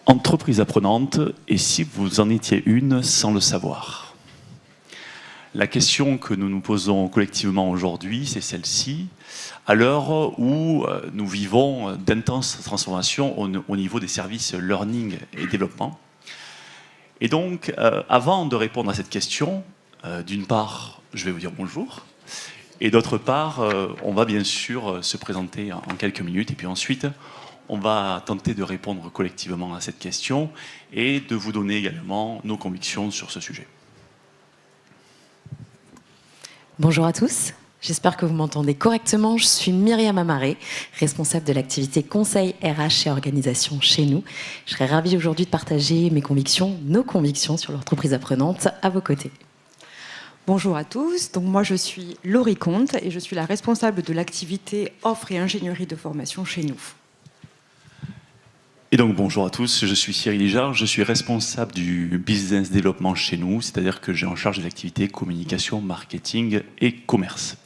Entreprise apprenante, et si vous en étiez une sans le savoir? La question que nous nous posons collectivement aujourd'hui, c'est celle-ci. À l'heure où nous vivons d'intenses transformations au niveau des services learning et développement. Et donc, avant de répondre à cette question, d'une part, je vais vous dire bonjour. Et d'autre part, on va bien sûr se présenter en quelques minutes. Et puis ensuite, on va tenter de répondre collectivement à cette question et de vous donner également nos convictions sur ce sujet. Bonjour à tous, j'espère que vous m'entendez correctement. Je suis Myriam Amaré, responsable de l'activité Conseil RH et Organisation chez nous. Je serais ravie aujourd'hui de partager mes convictions, nos convictions sur l'entreprise apprenante à vos côtés. Bonjour à tous, donc moi je suis Laurie Comte et je suis la responsable de l'activité offre et ingénierie de formation chez nous. Et donc bonjour à tous, je suis Cyril Lijard, je suis responsable du business développement chez nous, c'est-à-dire que j'ai en charge des activités communication, marketing et commerce.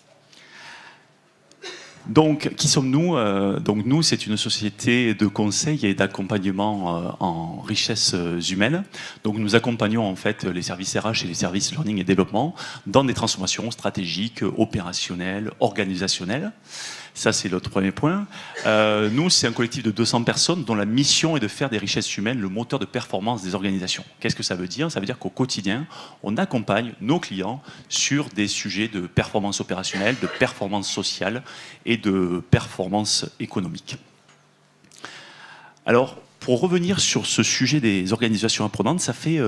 Donc, qui sommes-nous? Donc nous, c'est une société de conseil et d'accompagnement en richesses humaines. Donc nous accompagnons en fait les services RH et les services learning et développement dans des transformations stratégiques, opérationnelles, organisationnelles. Ça, c'est notre premier point. Nous, c'est un collectif de 200 personnes dont la mission est de faire des richesses humaines le moteur de performance des organisations. Qu'est-ce que ça veut dire? Ça veut dire qu'au quotidien, on accompagne nos clients sur des sujets de performance opérationnelle, de performance sociale et de performance économique. Alors, pour revenir sur ce sujet des organisations apprenantes, ça fait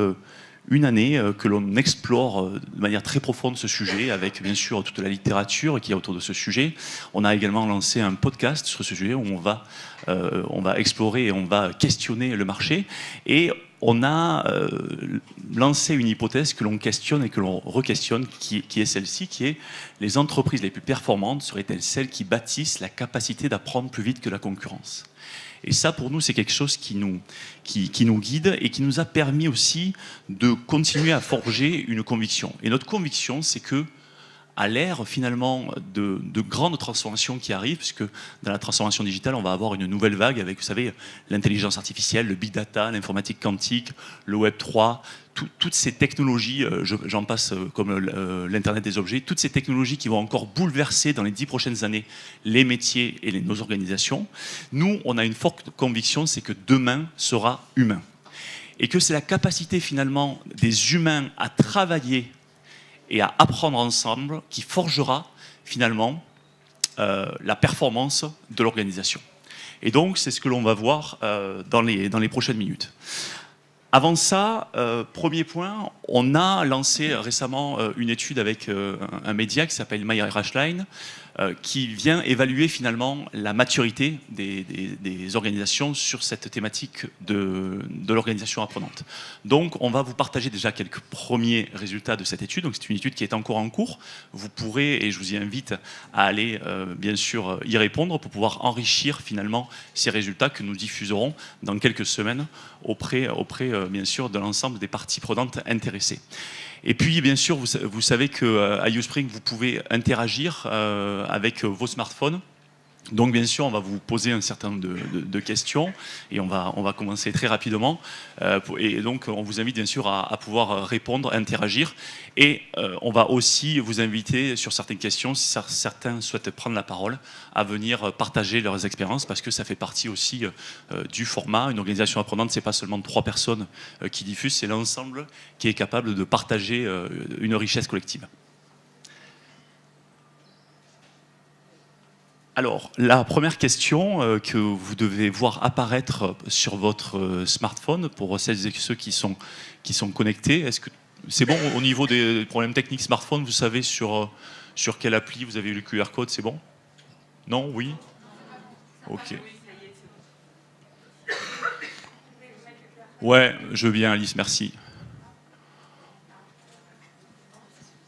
une année que l'on explore de manière très profonde ce sujet, avec bien sûr toute la littérature qui est autour de ce sujet. On a également lancé un podcast sur ce sujet où on va explorer et on va questionner le marché. Et on a lancé une hypothèse que l'on questionne et que l'on re-questionne, qui est celle-ci, qui est: les entreprises les plus performantes seraient-elles celles qui bâtissent la capacité d'apprendre plus vite que la concurrence? Et ça, pour nous, c'est quelque chose qui nous guide et qui nous a permis aussi de continuer à forger une conviction. Et notre conviction, c'est que, à l'ère finalement de grandes transformations qui arrivent, puisque dans la transformation digitale, on va avoir une nouvelle vague avec, vous savez, l'intelligence artificielle, le big data, l'informatique quantique, le Web 3, toutes ces technologies, j'en passe comme l'Internet des objets, toutes ces technologies qui vont encore bouleverser dans les 10 prochaines années les métiers et nos organisations. Nous, on a une forte conviction, c'est que demain sera humain. Et que c'est la capacité finalement des humains à travailler et à apprendre ensemble qui forgera finalement la performance de l'organisation. Et donc, c'est ce que l'on va voir dans les prochaines minutes. Avant ça, premier point, on a lancé récemment une étude avec un média qui s'appelle MyRHline, qui vient évaluer finalement la maturité des organisations sur cette thématique de l'organisation apprenante. Donc on va vous partager déjà quelques premiers résultats de cette étude. Donc c'est une étude qui est encore en cours. Vous pourrez, et je vous y invite à aller bien sûr y répondre pour pouvoir enrichir finalement ces résultats que nous diffuserons dans quelques semaines auprès bien sûr de l'ensemble des parties prenantes intéressées. Et puis, bien sûr, vous savez qu'à YouSpring, vous pouvez interagir avec vos smartphones. Donc, bien sûr, on va vous poser un certain nombre de questions et on va commencer très rapidement. Et donc, on vous invite bien sûr à pouvoir répondre, interagir. Et on va aussi vous inviter sur certaines questions, si certains souhaitent prendre la parole, à venir partager leurs expériences, parce que ça fait partie aussi du format. Une organisation apprenante, c'est pas seulement 3 personnes qui diffusent, c'est l'ensemble qui est capable de partager une richesse collective. Alors, la première question que vous devez voir apparaître sur votre smartphone, pour celles et ceux qui sont connectés, est-ce que c'est bon au niveau des problèmes techniques smartphone? Vous savez sur quelle appli vous avez eu le QR code? C'est bon? Non? Oui? Ok. Ouais, je veux bien, Alice, merci.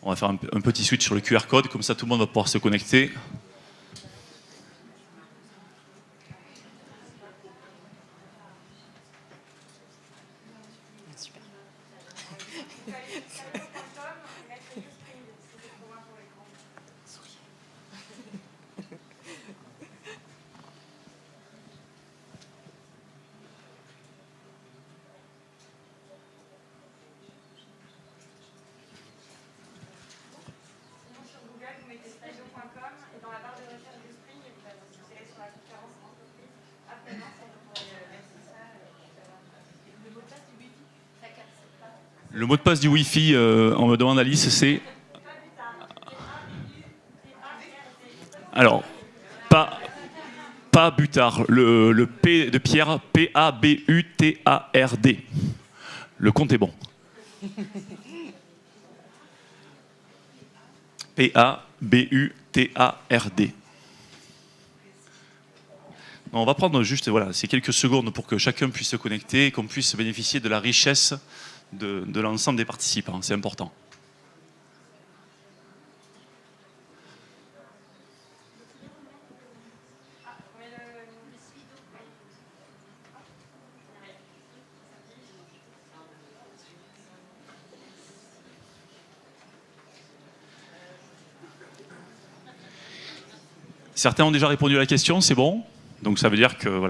On va faire un petit switch sur le QR code, comme ça tout le monde va pouvoir se connecter. Le mot de passe du Wi-Fi, on me demande Alice, c'est... Alors, pas butard, le P de Pierre, P-A-B-U-T-A-R-D. Le compte est bon. P-A-B-U-T-A-R-D. On va prendre juste ces quelques secondes pour que chacun puisse se connecter et qu'on puisse bénéficier de la richesse de l'ensemble des participants. C'est important. Certains ont déjà répondu à la question, c'est bon. Donc ça veut dire que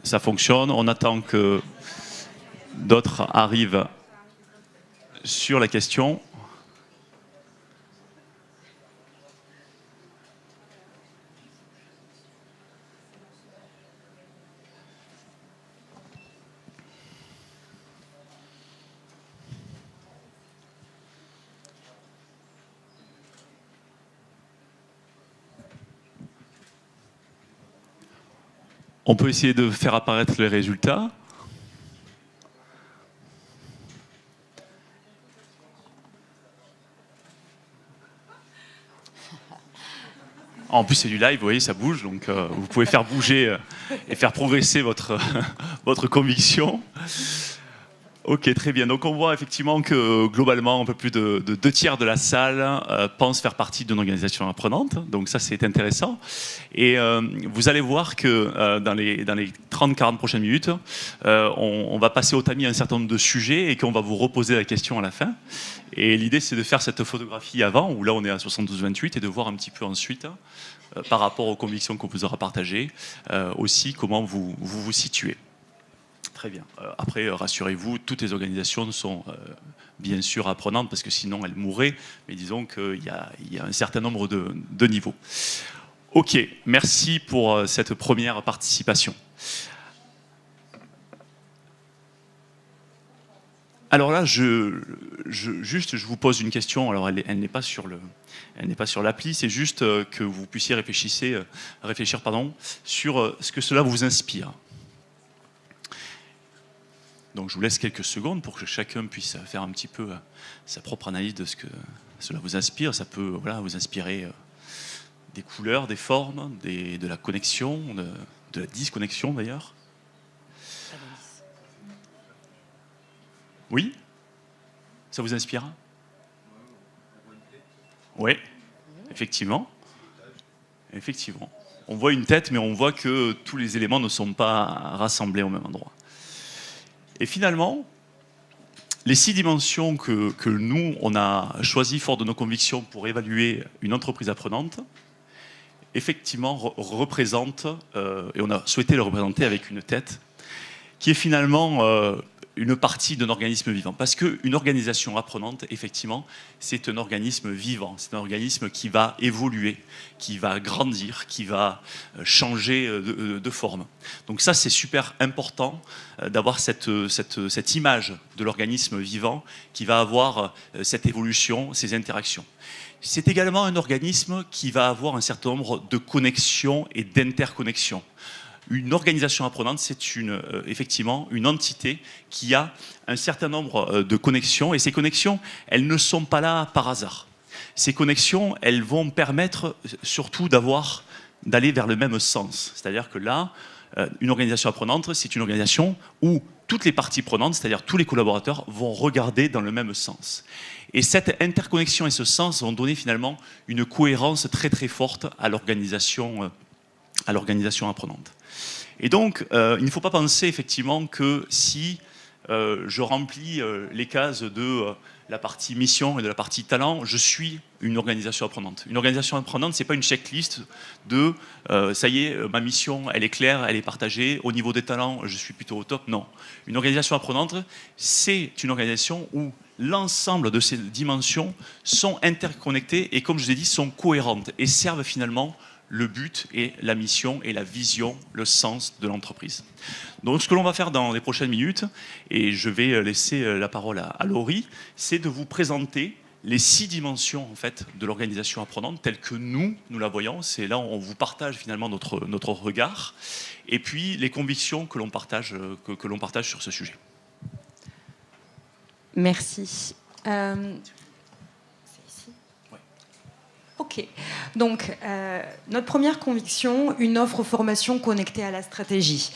ça fonctionne. On attend que d'autres arrivent sur la question. On peut essayer de faire apparaître les résultats. En plus, c'est du live, vous voyez, ça bouge, donc vous pouvez faire bouger et faire progresser votre conviction. Ok, très bien. Donc on voit effectivement que globalement, un peu plus de 2/3 de la salle pense faire partie d'une organisation apprenante. Donc ça, c'est intéressant. Et vous allez voir que dans les 30-40 prochaines minutes, on va passer au tamis un certain nombre de sujets et qu'on va vous reposer la question à la fin. Et l'idée, c'est de faire cette photographie avant, où là, on est à 72-28, et de voir un petit peu ensuite, par rapport aux convictions qu'on vous aura partagées, aussi comment vous vous situez. Très bien. Après, rassurez-vous, toutes les organisations sont bien sûr apprenantes parce que sinon elles mourraient. Mais disons qu'il y a un certain nombre de niveaux. Ok, merci pour cette première participation. Alors là, je vous pose une question. Alors elle n'est pas sur l'appli. C'est juste que vous puissiez réfléchir, sur ce que cela vous inspire. Donc je vous laisse quelques secondes pour que chacun puisse faire un petit peu sa propre analyse de ce que cela vous inspire. Ça peut vous inspirer des couleurs, des formes, de la connexion, de la disconnexion d'ailleurs. Oui ? Ça vous inspire ? Oui, effectivement. Effectivement. On voit une tête, mais on voit que tous les éléments ne sont pas rassemblés au même endroit. Et finalement, les 6 dimensions que nous, on a choisies fort de nos convictions pour évaluer une entreprise apprenante, effectivement représentent, et on a souhaité le représenter avec une tête, qui est finalement une partie d'un organisme vivant. Parce qu'une organisation apprenante, effectivement, c'est un organisme vivant. C'est un organisme qui va évoluer, qui va grandir, qui va changer de forme. Donc ça, c'est super important d'avoir cette image de l'organisme vivant qui va avoir cette évolution, ces interactions. C'est également un organisme qui va avoir un certain nombre de connexions et d'interconnexions. Une organisation apprenante, c'est effectivement une entité qui a un certain nombre de connexions. Et ces connexions, elles ne sont pas là par hasard. Ces connexions, elles vont permettre surtout d'aller vers le même sens. C'est-à-dire que là, une organisation apprenante, c'est une organisation où toutes les parties prenantes, c'est-à-dire tous les collaborateurs, vont regarder dans le même sens. Et cette interconnexion et ce sens vont donner finalement une cohérence très très forte à l'organisation apprenante. Et donc, il ne faut pas penser effectivement que si je remplis les cases de la partie mission et de la partie talent, je suis une organisation apprenante. Une organisation apprenante, ce n'est pas une checklist de ça y est, ma mission, elle est claire, elle est partagée, au niveau des talents, je suis plutôt au top. Non. Une organisation apprenante, c'est une organisation où l'ensemble de ces dimensions sont interconnectées et, comme je vous ai dit, sont cohérentes et servent finalement le but et la mission et la vision, le sens de l'entreprise. Donc ce que l'on va faire dans les prochaines minutes, et je vais laisser la parole à Laurie, c'est de vous présenter les 6 dimensions en fait, de l'organisation apprenante telle que nous la voyons. C'est là où on vous partage finalement notre regard et puis les convictions que l'on partage sur ce sujet. Merci. Ok. Donc, notre première conviction, une offre formation connectée à la stratégie.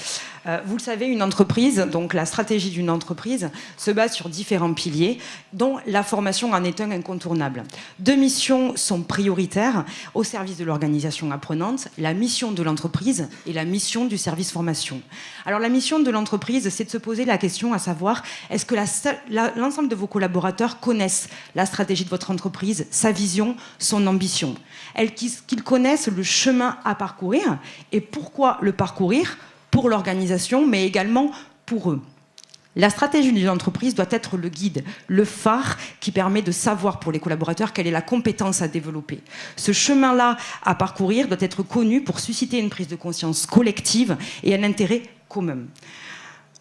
Vous le savez, une entreprise, donc la stratégie d'une entreprise, se base sur différents piliers, dont la formation en est un incontournable. 2 missions sont prioritaires au service de l'organisation apprenante, la mission de l'entreprise et la mission du service formation. Alors, la mission de l'entreprise, c'est de se poser la question à savoir, est-ce que l'ensemble de vos collaborateurs connaissent la stratégie de votre entreprise, sa vision, son ambition, qu'ils connaissent le chemin à parcourir et pourquoi le parcourir pour l'organisation, mais également pour eux. La stratégie d'une entreprise doit être le guide, le phare qui permet de savoir pour les collaborateurs quelle est la compétence à développer. Ce chemin-là à parcourir doit être connu pour susciter une prise de conscience collective et un intérêt commun.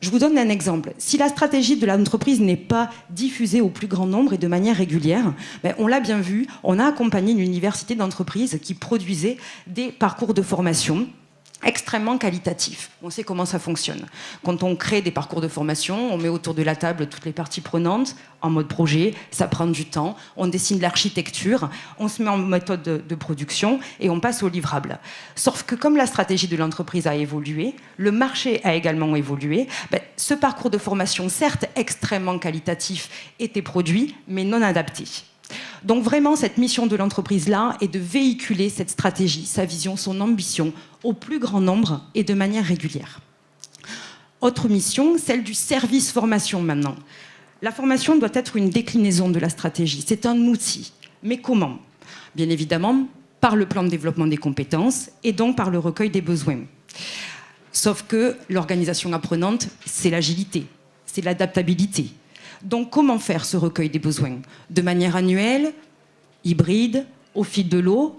Je vous donne un exemple. Si la stratégie de l'entreprise n'est pas diffusée au plus grand nombre et de manière régulière, on l'a bien vu, on a accompagné une université d'entreprise qui produisait des parcours de formation extrêmement qualitatif. On sait comment ça fonctionne. Quand on crée des parcours de formation, on met autour de la table toutes les parties prenantes en mode projet, ça prend du temps, on dessine l'architecture, on se met en méthode de production et on passe au livrable. Sauf que comme la stratégie de l'entreprise a évolué, le marché a également évolué, ce parcours de formation, certes extrêmement qualitatif, était produit, mais non adapté. Donc vraiment, cette mission de l'entreprise-là est de véhiculer cette stratégie, sa vision, son ambition au plus grand nombre et de manière régulière. Autre mission, celle du service formation maintenant. La formation doit être une déclinaison de la stratégie, c'est un outil. Mais comment ? Bien évidemment, par le plan de développement des compétences et donc par le recueil des besoins. Sauf que l'organisation apprenante, c'est l'agilité, c'est l'adaptabilité. Donc, comment faire ce recueil des besoins ? De manière annuelle, hybride, au fil de l'eau.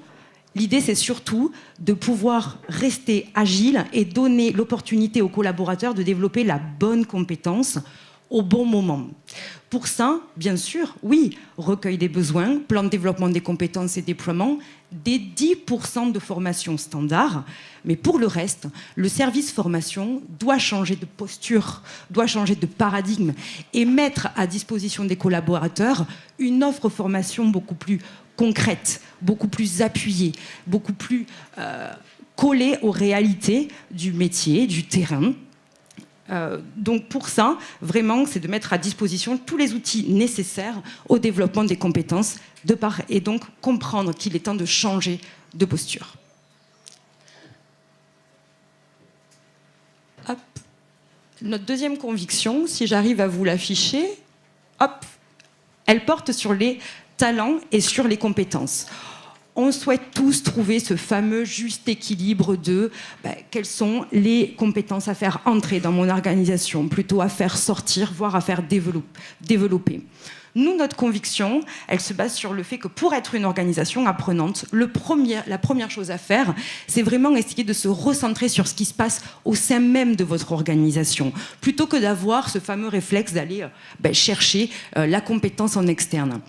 L'idée, c'est surtout de pouvoir rester agile et donner l'opportunité aux collaborateurs de développer la bonne compétence au bon moment. Pour ça, bien sûr, oui, recueil des besoins, plan de développement des compétences et déploiement, des 10% de formation standard. Mais pour le reste, le service formation doit changer de posture, doit changer de paradigme et mettre à disposition des collaborateurs une offre formation beaucoup plus concrète, beaucoup plus appuyée, beaucoup plus collée aux réalités du métier, du terrain. Donc pour ça, vraiment, c'est de mettre à disposition tous les outils nécessaires au développement des compétences et donc comprendre qu'il est temps de changer de posture. Hop. Notre deuxième conviction, si j'arrive à vous l'afficher, hop, elle porte sur les talents et sur les compétences. On souhaite tous trouver ce fameux juste équilibre de quelles sont les compétences à faire entrer dans mon organisation, plutôt à faire sortir, voire à faire développer. Nous, notre conviction, elle se base sur le fait que pour être une organisation apprenante, la première chose à faire, c'est vraiment essayer de se recentrer sur ce qui se passe au sein même de votre organisation, plutôt que d'avoir ce fameux réflexe d'aller chercher la compétence en externe.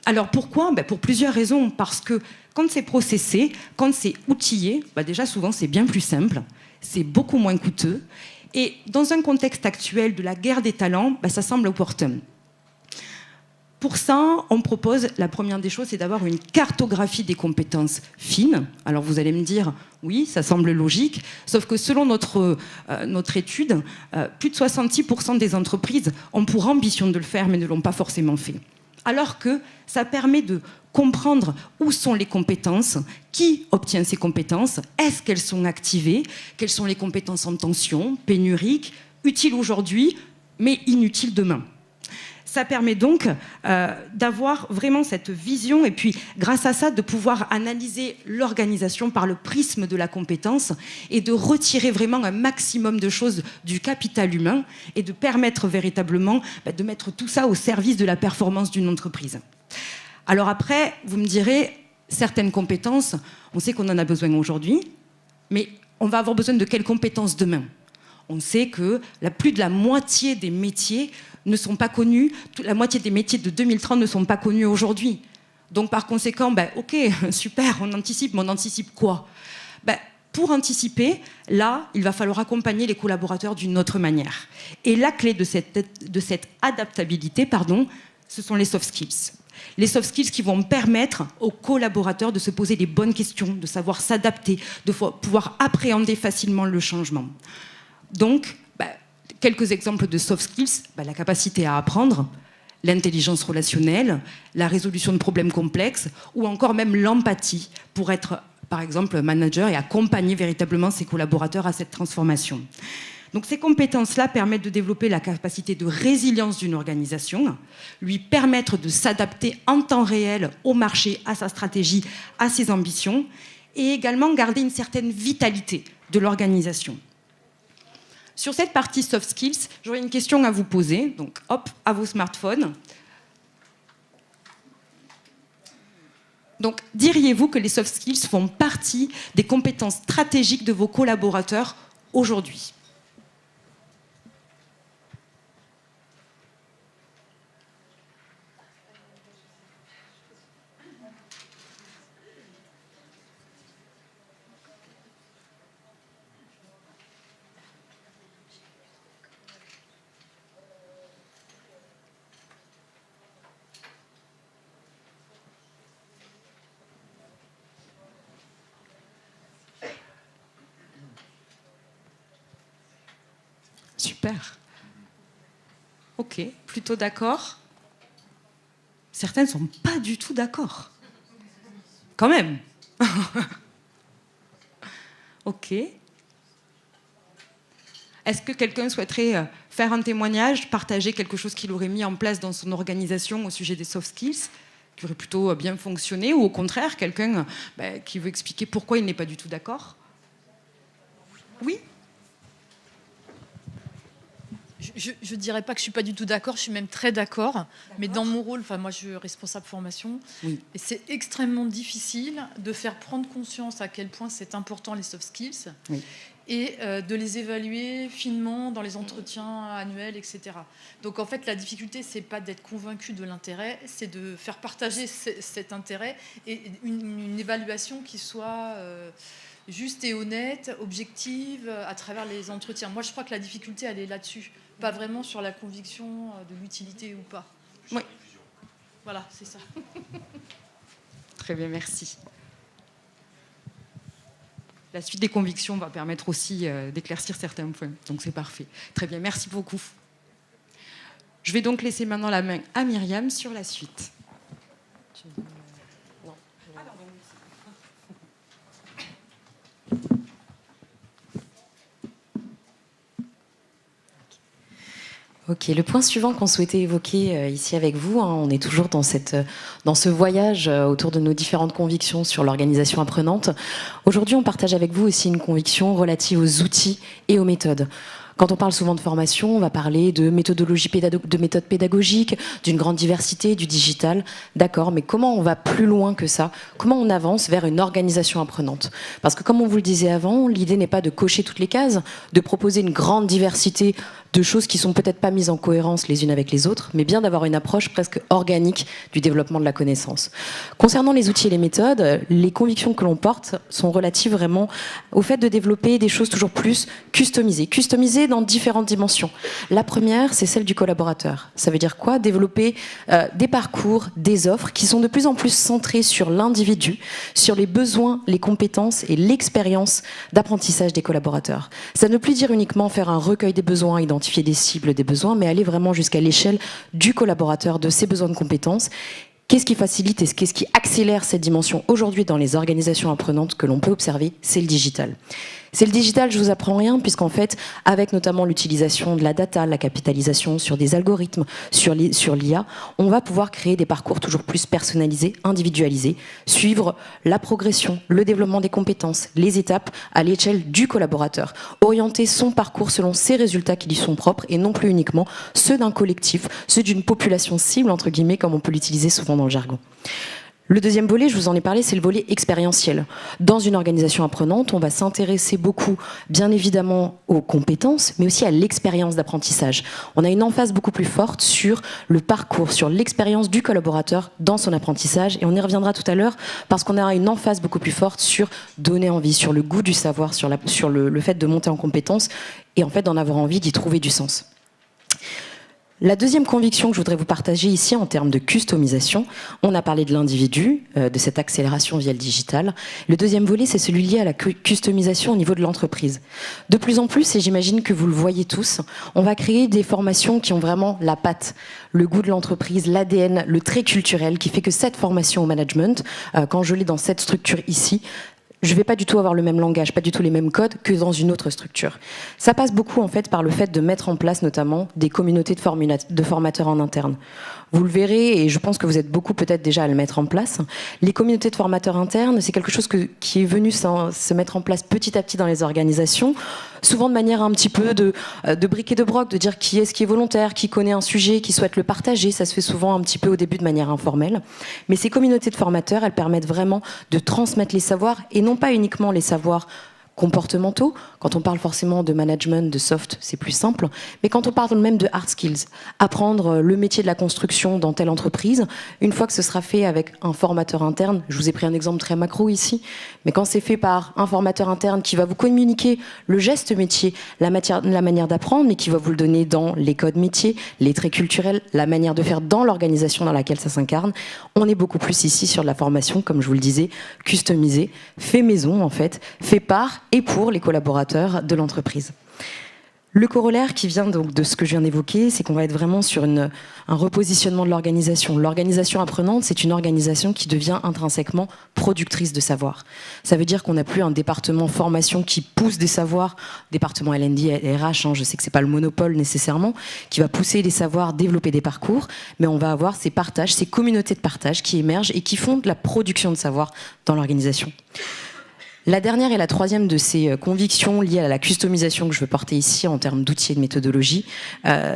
Alors pourquoi ? Pour plusieurs raisons. Parce que quand c'est processé, quand c'est outillé, déjà souvent c'est bien plus simple, c'est beaucoup moins coûteux. Et dans un contexte actuel de la guerre des talents, ça semble opportun. Pour ça, on propose, la première des choses, c'est d'avoir une cartographie des compétences fines. Alors vous allez me dire, oui, ça semble logique, sauf que selon notre étude, plus de 66% des entreprises ont pour ambition de le faire, mais ne l'ont pas forcément fait. Alors que ça permet de comprendre où sont les compétences, qui obtient ces compétences, est-ce qu'elles sont activées, quelles sont les compétences en tension, pénuriques, utiles aujourd'hui, mais inutiles demain. Ça permet donc d'avoir vraiment cette vision et puis, grâce à ça, de pouvoir analyser l'organisation par le prisme de la compétence et de retirer vraiment un maximum de choses du capital humain et de permettre véritablement de mettre tout ça au service de la performance d'une entreprise. Alors après, vous me direz, certaines compétences, on sait qu'on en a besoin aujourd'hui, mais on va avoir besoin de quelles compétences demain? On sait que plus de la moitié des métiers ne sont pas connus, la moitié des métiers de 2030 ne sont pas connus aujourd'hui. Donc par conséquent, ok, super, on anticipe, mais on anticipe quoi? Pour anticiper, là, il va falloir accompagner les collaborateurs d'une autre manière. Et la clé de cette adaptabilité, ce sont les soft skills. Les soft skills qui vont permettre aux collaborateurs de se poser les bonnes questions, de savoir s'adapter, de pouvoir appréhender facilement le changement. Donc, quelques exemples de soft skills, la capacité à apprendre, l'intelligence relationnelle, la résolution de problèmes complexes, ou encore même l'empathie pour être, par exemple, manager et accompagner véritablement ses collaborateurs à cette transformation. Donc ces compétences-là permettent de développer la capacité de résilience d'une organisation, lui permettre de s'adapter en temps réel au marché, à sa stratégie, à ses ambitions, et également garder une certaine vitalité de l'organisation. Sur cette partie soft skills, j'aurais une question à vous poser. Donc, hop, à vos smartphones. Donc, diriez-vous que les soft skills font partie des compétences stratégiques de vos collaborateurs aujourd'hui ? Super. Ok, plutôt d'accord. Certains ne sont pas du tout d'accord. Quand même. Ok. Est-ce que quelqu'un souhaiterait faire un témoignage, partager quelque chose qu'il aurait mis en place dans son organisation au sujet des soft skills, qui aurait plutôt bien fonctionné, ou au contraire, quelqu'un qui veut expliquer pourquoi il n'est pas du tout d'accord? Oui ? Je ne dirais pas que je ne suis pas du tout d'accord, je suis même très d'accord. Mais dans mon rôle, moi je suis responsable formation, oui. Et c'est extrêmement difficile de faire prendre conscience à quel point c'est important les soft skills, oui. Et de les évaluer finement dans les entretiens annuels, etc. Donc en fait, la difficulté, c'est pas d'être convaincu de l'intérêt, c'est de faire partager cet intérêt et une évaluation qui soit... juste et honnête, objective, à travers les entretiens. Moi, je crois que la difficulté, elle est là-dessus, pas vraiment sur la conviction de l'utilité ou pas. Oui. Voilà, c'est ça. Très bien, merci. La suite des convictions va permettre aussi d'éclaircir certains points, donc c'est parfait. Très bien, merci beaucoup. Je vais donc laisser maintenant la main à Myriam sur la suite. Ok, le point suivant qu'on souhaitait évoquer ici avec vous, on est toujours dans ce voyage autour de nos différentes convictions sur l'organisation apprenante. Aujourd'hui, on partage avec vous aussi une conviction relative aux outils et aux méthodes. Quand on parle souvent de formation, on va parler de méthodologie, de méthodes pédagogiques, d'une grande diversité, du digital. D'accord, mais comment on va plus loin que ça? Comment on avance vers une organisation apprenante? Parce que comme on vous le disait avant, l'idée n'est pas de cocher toutes les cases, de proposer une grande diversité de choses qui sont peut-être pas mises en cohérence les unes avec les autres, mais bien d'avoir une approche presque organique du développement de la connaissance. Concernant les outils et les méthodes, les convictions que l'on porte sont relatives vraiment au fait de développer des choses toujours plus customisées dans différentes dimensions. La première, c'est celle du collaborateur. Ça veut dire quoi? Développer des parcours, des offres qui sont de plus en plus centrées sur l'individu, sur les besoins, les compétences et l'expérience d'apprentissage des collaborateurs. Ça ne veut plus dire uniquement faire un recueil des besoins, identifier des cibles des besoins, mais aller vraiment jusqu'à l'échelle du collaborateur, de ses besoins de compétences. Qu'est-ce qui facilite et qu'est-ce qui accélère cette dimension aujourd'hui dans les organisations apprenantes que l'on peut observer? C'est le digital. C'est le digital, je vous apprends rien, puisqu'en fait, avec notamment l'utilisation de la data, la capitalisation sur des algorithmes, sur l'IA, on va pouvoir créer des parcours toujours plus personnalisés, individualisés, suivre la progression, le développement des compétences, les étapes à l'échelle du collaborateur, orienter son parcours selon ses résultats qui lui sont propres et non plus uniquement ceux d'un collectif, ceux d'une population cible, entre guillemets, comme on peut l'utiliser souvent dans le jargon. Le deuxième volet, je vous en ai parlé, c'est le volet expérientiel. Dans une organisation apprenante, on va s'intéresser beaucoup, bien évidemment, aux compétences, mais aussi à l'expérience d'apprentissage. On a une emphase beaucoup plus forte sur le parcours, sur l'expérience du collaborateur dans son apprentissage, et on y reviendra tout à l'heure, parce qu'on aura une emphase beaucoup plus forte sur donner envie, sur le goût du savoir, sur le fait de monter en compétences, et en fait d'en avoir envie, d'y trouver du sens. La deuxième conviction que je voudrais vous partager ici en termes de customisation, on a parlé de l'individu, de cette accélération via le digital. Le deuxième volet, c'est celui lié à la customisation au niveau de l'entreprise. De plus en plus, et j'imagine que vous le voyez tous, on va créer des formations qui ont vraiment la patte, le goût de l'entreprise, l'ADN, le trait culturel, qui fait que cette formation au management, quand je l'ai dans cette structure ici, je ne vais pas du tout avoir le même langage, pas du tout les mêmes codes que dans une autre structure. Ça passe beaucoup en fait par le fait de mettre en place notamment des communautés de formateurs en interne. Vous le verrez, et je pense que vous êtes beaucoup peut-être déjà à le mettre en place. Les communautés de formateurs internes, c'est quelque chose qui est venu se mettre en place petit à petit dans les organisations, souvent de manière un petit peu de bric et de broc, de dire qui est-ce qui est volontaire, qui connaît un sujet, qui souhaite le partager. Ça se fait souvent un petit peu au début de manière informelle. Mais ces communautés de formateurs, elles permettent vraiment de transmettre les savoirs, et non pas uniquement les savoirs comportementaux. Quand on parle forcément de management, de soft, c'est plus simple. Mais quand on parle même de hard skills, apprendre le métier de la construction dans telle entreprise, une fois que ce sera fait avec un formateur interne, je vous ai pris un exemple très macro ici, mais quand c'est fait par un formateur interne qui va vous communiquer le geste métier, la manière d'apprendre, mais qui va vous le donner dans les codes métiers, les traits culturels, la manière de faire dans l'organisation dans laquelle ça s'incarne, on est beaucoup plus ici sur de la formation, comme je vous le disais, customisée, fait maison en fait, fait par et pour les collaborateurs de l'entreprise. Le corollaire qui vient donc de ce que je viens d'évoquer, c'est qu'on va être vraiment sur un repositionnement de l'organisation. L'organisation apprenante, c'est une organisation qui devient intrinsèquement productrice de savoir. Ça veut dire qu'on n'a plus un département formation qui pousse des savoirs, département L&D, RH, je sais que c'est pas le monopole nécessairement, qui va pousser les savoirs, développer des parcours, mais on va avoir ces partages, ces communautés de partage qui émergent et qui font de la production de savoir dans l'organisation. La dernière et la troisième de ces convictions liées à la customisation que je veux porter ici en termes d'outils et de méthodologie,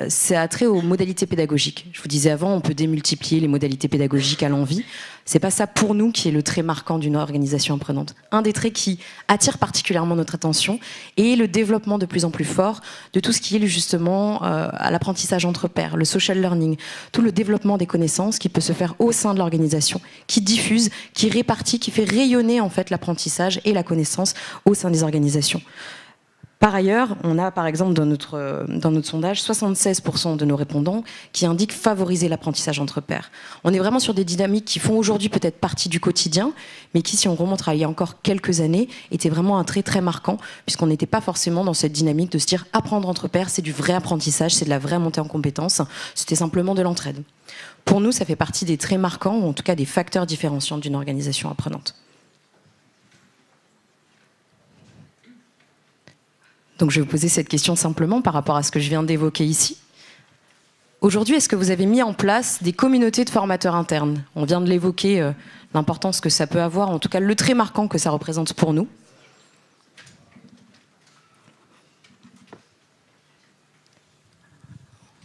c'est attrait aux modalités pédagogiques. Je vous disais avant, on peut démultiplier les modalités pédagogiques à l'envi. C'est pas ça pour nous qui est le trait marquant d'une organisation apprenante. Un des traits qui attire particulièrement notre attention est le développement de plus en plus fort de tout ce qui est justement à l'apprentissage entre pairs, le social learning, tout le développement des connaissances qui peut se faire au sein de l'organisation, qui diffuse, qui répartit, qui fait rayonner en fait l'apprentissage et la connaissance au sein des organisations. Par ailleurs, on a par exemple dans notre sondage 76% de nos répondants qui indiquent favoriser l'apprentissage entre pairs. On est vraiment sur des dynamiques qui font aujourd'hui peut-être partie du quotidien, mais qui, si on remonte à il y a encore quelques années, étaient vraiment un trait très marquant, puisqu'on n'était pas forcément dans cette dynamique de se dire apprendre entre pairs, c'est du vrai apprentissage, c'est de la vraie montée en compétences, c'était simplement de l'entraide. Pour nous, ça fait partie des traits marquants, ou en tout cas des facteurs différenciants d'une organisation apprenante. Donc je vais vous poser cette question simplement par rapport à ce que je viens d'évoquer ici. Aujourd'hui, est-ce que vous avez mis en place des communautés de formateurs internes ? On vient de l'évoquer, l'importance que ça peut avoir, en tout cas le trait marquant que ça représente pour nous.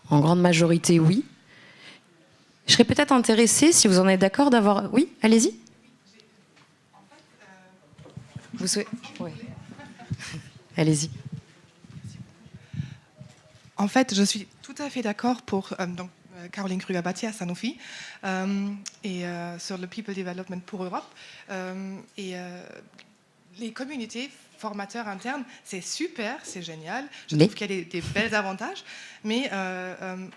En grande majorité, oui. Je serais peut-être intéressée, si vous en êtes d'accord, d'avoir... Oui, allez-y. Vous souhaitez... Ouais. Allez-y. En fait, je suis tout à fait d'accord pour Caroline Kruger-Batti à Sanofi sur le People Development pour Europe. Les communautés formateurs internes, c'est super, c'est génial. Je trouve qu'il y a des bels avantages, mais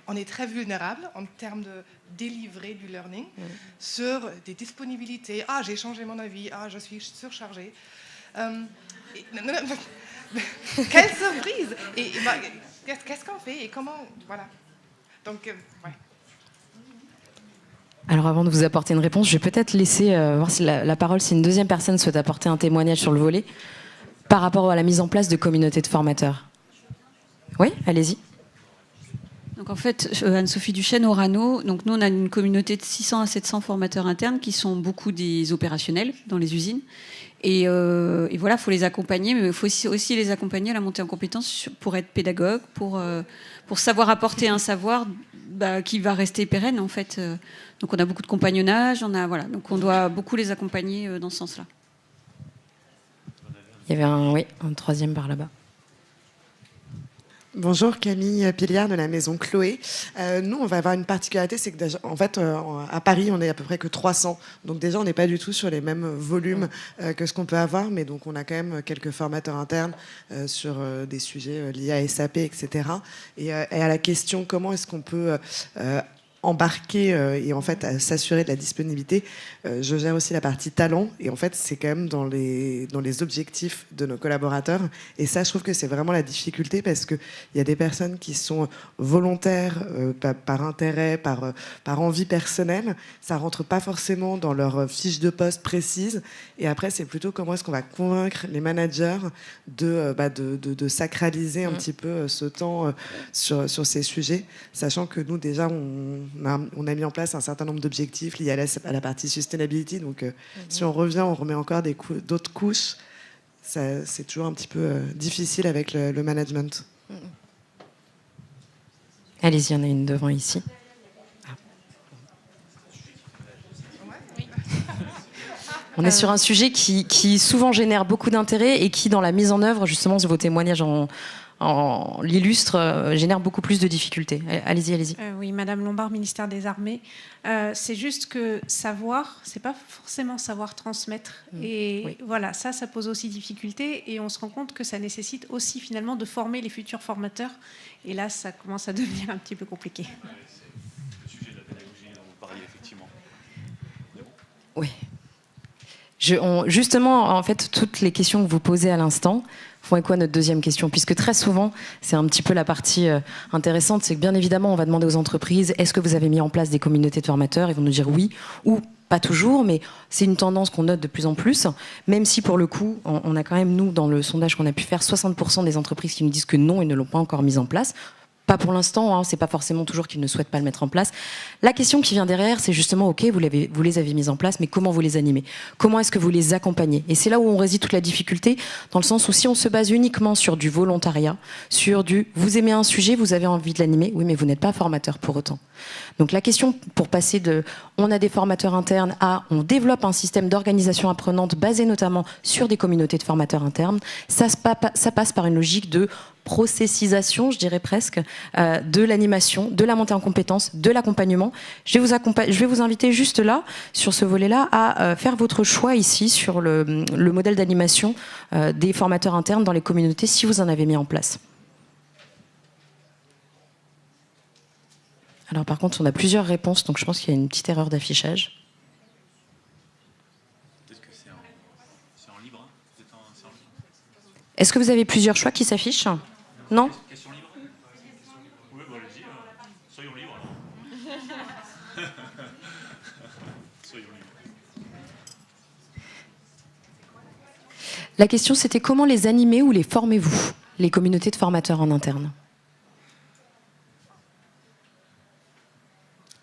on est très vulnérable en termes de délivrer du learning sur des disponibilités. Ah, j'ai changé mon avis. Ah, je suis surchargée. Quelle surprise! Qu'est-ce qu'on fait et comment... Voilà. Donc, ouais. Alors avant de vous apporter une réponse, je vais peut-être laisser voir si la parole, si une deuxième personne souhaite apporter un témoignage sur le volet par rapport à la mise en place de communautés de formateurs. Oui, allez-y. Donc en fait, Anne-Sophie Duchesne, Orano, donc nous on a une communauté de 600 à 700 formateurs internes qui sont beaucoup des opérationnels dans les usines. Et voilà, il faut les accompagner, mais il faut aussi les accompagner à la montée en compétences pour être pédagogue, pour savoir apporter un savoir qui va rester pérenne en fait. Donc on a beaucoup de compagnonnage, donc on doit beaucoup les accompagner dans ce sens-là. Il y avait un troisième par là-bas. Bonjour, Camille Piliard de la maison Chloé. Nous, on va avoir une particularité, c'est que déjà, en fait, à Paris, on est à peu près que 300. Donc déjà, on n'est pas du tout sur les mêmes volumes que ce qu'on peut avoir, mais donc on a quand même quelques formateurs internes sur des sujets liés à SAP, etc. Et à la question, comment est-ce qu'on peut embarquer et en fait s'assurer de la disponibilité. Je gère aussi la partie talent et en fait c'est quand même dans les objectifs de nos collaborateurs et ça je trouve que c'est vraiment la difficulté parce que il y a des personnes qui sont volontaires par intérêt, par envie personnelle, ça rentre pas forcément dans leur fiche de poste précise et après c'est plutôt comment est-ce qu'on va convaincre les managers de sacraliser un petit peu ce temps sur ces sujets, sachant que nous déjà on a mis en place un certain nombre d'objectifs liés à la partie sustainability. Donc, si on revient, on remet encore d'autres couches. C'est toujours un petit peu difficile avec le management. Allez-y, il y en a une devant ici. On est sur un sujet qui souvent génère beaucoup d'intérêt et qui, dans la mise en œuvre, justement, vos témoignages l'illustre, génère beaucoup plus de difficultés. Allez-y. Oui, Madame Lombard, ministère des Armées. C'est juste que savoir, c'est pas forcément savoir transmettre. Et voilà, ça pose aussi difficulté. Et on se rend compte que ça nécessite aussi finalement de former les futurs formateurs. Et là, ça commence à devenir un petit peu compliqué. Le sujet de la pédagogie dont vous parliez, effectivement. Oui. Justement, en fait, toutes les questions que vous posez à l'instant font écho à notre deuxième question, puisque très souvent, c'est un petit peu la partie intéressante, c'est que bien évidemment, on va demander aux entreprises, est-ce que vous avez mis en place des communautés de formateurs ? Ils vont nous dire oui, ou pas toujours, mais c'est une tendance qu'on note de plus en plus, même si pour le coup, on a quand même, nous, dans le sondage qu'on a pu faire, 60% des entreprises qui nous disent que non, ils ne l'ont pas encore mis en place. Pas pour l'instant, c'est pas forcément toujours qu'ils ne souhaitent pas le mettre en place. La question qui vient derrière, c'est justement, ok, vous les avez mis en place, mais comment vous les animez ? Comment est-ce que vous les accompagnez ? Et c'est là où on réside toute la difficulté, dans le sens où si on se base uniquement sur du volontariat, sur du vous aimez un sujet, vous avez envie de l'animer, oui, mais vous n'êtes pas formateur pour autant. Donc la question pour passer de on a des formateurs internes à on développe un système d'organisation apprenante basé notamment sur des communautés de formateurs internes, ça passe par une logique de processisation, je dirais presque, de l'animation, de la montée en compétences, de l'accompagnement. Je vais vous inviter juste là, sur ce volet-là, à faire votre choix ici sur le modèle d'animation des formateurs internes dans les communautés, si vous en avez mis en place. Alors par contre, on a plusieurs réponses, donc je pense qu'il y a une petite erreur d'affichage. Peut-être que c'est en libre. Est-ce que vous avez plusieurs choix qui s'affichent ? Non ? Question libre ? Oui, allez-y. Soyons libres. Soyons libres. La question, c'était comment les animez ou les formez-vous, les communautés de formateurs en interne ?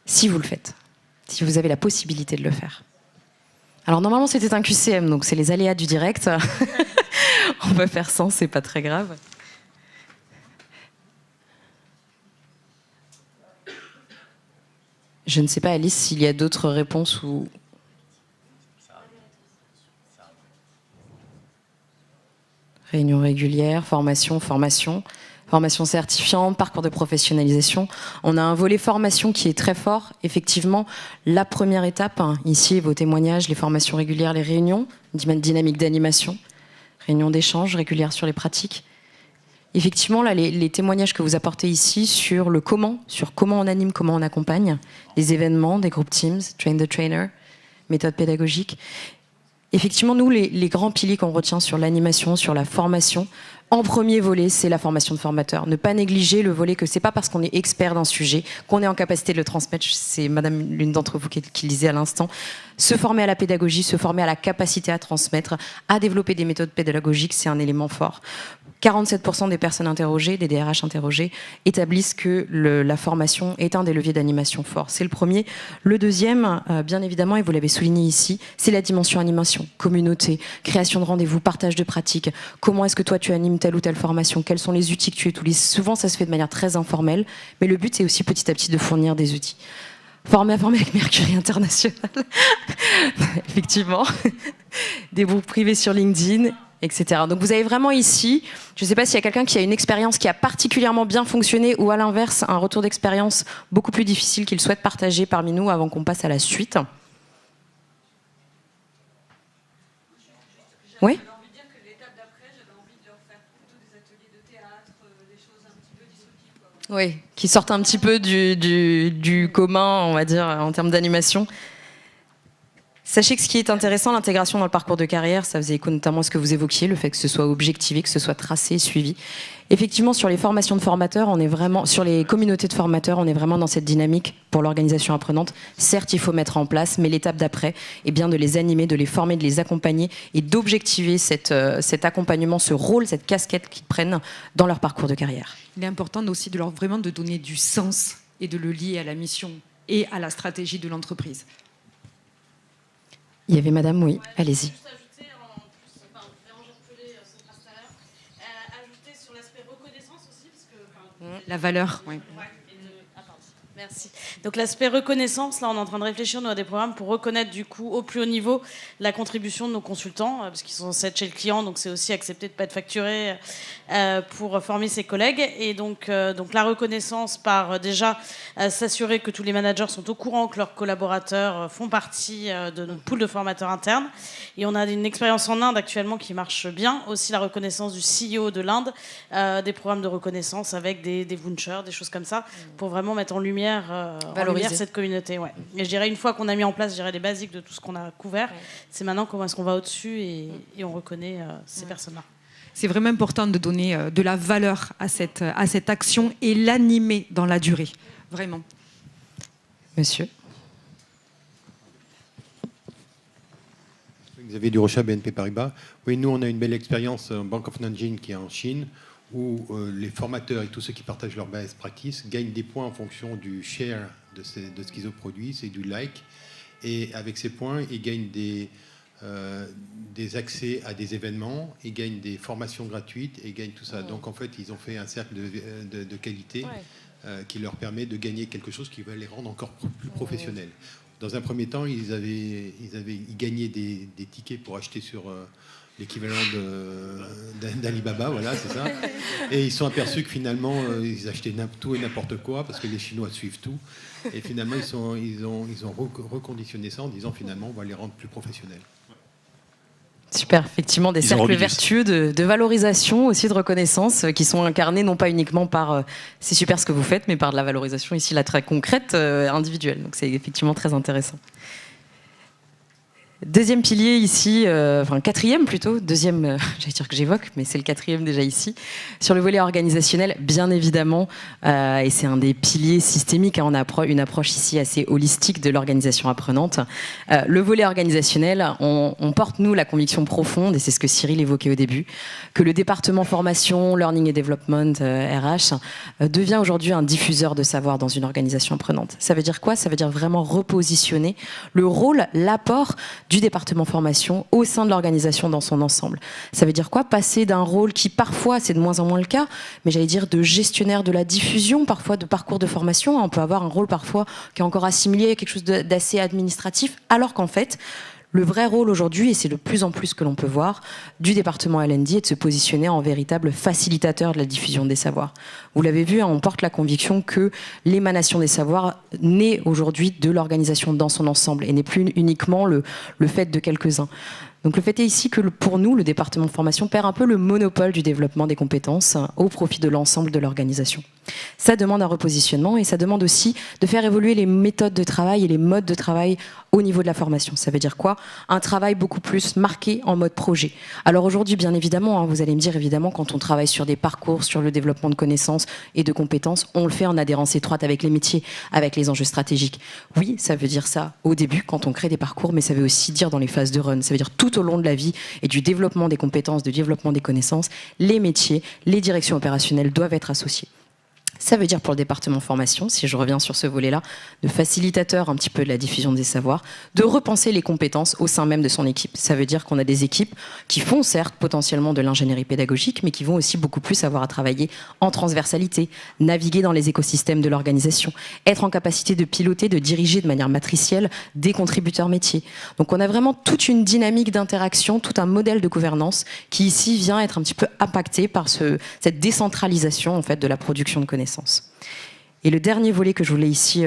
Si vous le faites, si vous avez la possibilité de le faire. Alors normalement c'était un QCM, donc c'est les aléas du direct. On peut faire sans, c'est pas très grave. Je ne sais pas, Alice, s'il y a d'autres réponses ou... Réunion régulière, formation certifiante, parcours de professionnalisation. On a un volet formation qui est très fort. Effectivement, la première étape, ici, vos témoignages, les formations régulières, les réunions, dynamique d'animation, réunions d'échange régulières sur les pratiques. Effectivement, là, les témoignages que vous apportez ici sur le comment, sur comment on anime, comment on accompagne, les événements, des groupes Teams, Train the Trainer, méthode pédagogique. Effectivement, nous, les grands piliers qu'on retient sur l'animation, sur la formation, en premier volet, c'est la formation de formateurs. Ne pas négliger le volet que c'est pas parce qu'on est expert d'un sujet qu'on est en capacité de le transmettre. C'est madame, l'une d'entre vous qui le disait à l'instant. Se former à la pédagogie, se former à la capacité à transmettre, à développer des méthodes pédagogiques, c'est un élément fort. 47% des personnes interrogées, des DRH interrogés, établissent que la formation est un des leviers d'animation forts. C'est le premier. Le deuxième, bien évidemment, et vous l'avez souligné ici, c'est la dimension animation, communauté, création de rendez-vous, partage de pratiques. Comment est-ce que toi tu animes telle ou telle formation? Quels sont les outils que tu utilises? Souvent, ça se fait de manière très informelle, mais le but, c'est aussi petit à petit de fournir des outils. Former avec Mercury International, effectivement, des groupes privés sur LinkedIn, etc. Donc vous avez vraiment ici, je ne sais pas s'il y a quelqu'un qui a une expérience qui a particulièrement bien fonctionné ou à l'inverse, un retour d'expérience beaucoup plus difficile qu'il souhaite partager parmi nous avant qu'on passe à la suite. Oui ? Oui, qui sortent un petit peu du commun, on va dire, en termes d'animation. Sachez que ce qui est intéressant, l'intégration dans le parcours de carrière, ça faisait écho notamment à ce que vous évoquiez, le fait que ce soit objectivé, que ce soit tracé, suivi. Effectivement, sur les formations de formateurs, on est vraiment, sur les communautés de formateurs, on est vraiment dans cette dynamique pour l'organisation apprenante. Certes, il faut mettre en place, mais l'étape d'après est bien de les animer, de les former, de les accompagner et d'objectiver cet accompagnement, ce rôle, cette casquette qu'ils prennent dans leur parcours de carrière. Il est important aussi de leur vraiment de donner du sens et de le lier à la mission et à la stratégie de l'entreprise. Il y avait madame, oui, allez-y. Juste ajouter, en plus, Bérangère Pelé se passe tout à l'heure, ajouter sur l'aspect reconnaissance aussi, parce que... La valeur, oui. Merci. Donc l'aspect reconnaissance, là on est en train de réfléchir nous à des programmes pour reconnaître du coup au plus haut niveau la contribution de nos consultants, parce qu'ils sont censés être chez le client, donc c'est aussi accepter de ne pas être facturé pour former ses collègues. Et donc la reconnaissance par déjà s'assurer que tous les managers sont au courant que leurs collaborateurs font partie de notre pool de formateurs internes. Et on a une expérience en Inde actuellement qui marche bien, aussi la reconnaissance du CEO de l'Inde, des programmes de reconnaissance avec des vouchers, des choses comme ça, pour vraiment mettre en lumière cette communauté. Ouais. Et je dirais, une fois qu'on a mis en place, les basiques de tout ce qu'on a couvert, c'est maintenant comment est-ce qu'on va au-dessus et on reconnaît ces personnes-là. C'est vraiment important de donner de la valeur à cette action et l'animer dans la durée. Vraiment. Monsieur. Xavier Durocha, BNP Paribas. Oui, nous, on a une belle expérience en Bank of Nanjing qui est en Chine, où les formateurs et tous ceux qui partagent leur best practice gagnent des points en fonction du share de ce qu'ils ont produit, c'est du like. Et avec ces points, ils gagnent des accès à des événements, ils gagnent des formations gratuites, et ils gagnent tout ça. Donc en fait, ils ont fait un cercle de qualité qui leur permet de gagner quelque chose qui va les rendre encore plus professionnels. Dans un premier temps, ils gagnaient des tickets pour acheter sur... l'équivalent d'Alibaba, voilà, c'est ça. Et ils se sont aperçus que finalement, ils achetaient tout et n'importe quoi, parce que les Chinois suivent tout. Et finalement, ils ont reconditionné ça en disant, finalement, on va les rendre plus professionnels. Super, effectivement, des cercles vertueux de valorisation, aussi de reconnaissance, qui sont incarnés non pas uniquement par c'est super ce que vous faites, mais par de la valorisation ici, là, très concrète, individuelle. Donc c'est effectivement très intéressant. Deuxième pilier ici, quatrième plutôt, deuxième, j'allais dire que j'évoque, mais c'est le quatrième déjà ici, sur le volet organisationnel, bien évidemment, et c'est un des piliers systémiques, on a une approche ici assez holistique de l'organisation apprenante. Le volet organisationnel, on porte, nous, la conviction profonde, et c'est ce que Cyril évoquait au début, que le département formation, learning et development, RH, devient aujourd'hui un diffuseur de savoir dans une organisation apprenante. Ça veut dire quoi? Ça veut dire vraiment repositionner le rôle, l'apport du département formation au sein de l'organisation dans son ensemble. Ça veut dire quoi? Passer d'un rôle qui parfois, c'est de moins en moins le cas, mais j'allais dire de gestionnaire de la diffusion, parfois de parcours de formation. On peut avoir un rôle parfois qui est encore assimilé à quelque chose d'assez administratif, alors qu'en fait, le vrai rôle aujourd'hui, et c'est de plus en plus que l'on peut voir, du département L&D est de se positionner en véritable facilitateur de la diffusion des savoirs. Vous l'avez vu, on porte la conviction que l'émanation des savoirs naît aujourd'hui de l'organisation dans son ensemble et n'est plus uniquement le fait de quelques-uns. Donc le fait est ici que pour nous, le département de formation perd un peu le monopole du développement des compétences au profit de l'ensemble de l'organisation. Ça demande un repositionnement et ça demande aussi de faire évoluer les méthodes de travail et les modes de travail au niveau de la formation. Ça veut dire quoi? Un travail beaucoup plus marqué en mode projet. Alors aujourd'hui, bien évidemment, vous allez me dire, évidemment, quand on travaille sur des parcours, sur le développement de connaissances et de compétences, on le fait en adhérence étroite avec les métiers, avec les enjeux stratégiques. Oui, ça veut dire ça au début, quand on crée des parcours, mais ça veut aussi dire dans les phases de run. Ça veut dire tout au long de la vie et du développement des compétences, du développement des connaissances, les métiers, les directions opérationnelles doivent être associés. Ça veut dire pour le département formation, si je reviens sur ce volet-là, de facilitateur un petit peu de la diffusion des savoirs, de repenser les compétences au sein même de son équipe. Ça veut dire qu'on a des équipes qui font certes potentiellement de l'ingénierie pédagogique, mais qui vont aussi beaucoup plus avoir à travailler en transversalité, naviguer dans les écosystèmes de l'organisation, être en capacité de piloter, de diriger de manière matricielle des contributeurs métiers. Donc on a vraiment toute une dynamique d'interaction, tout un modèle de gouvernance qui ici vient être un petit peu impacté par cette décentralisation en fait, de la production de connaissances. Et le dernier volet que je voulais ici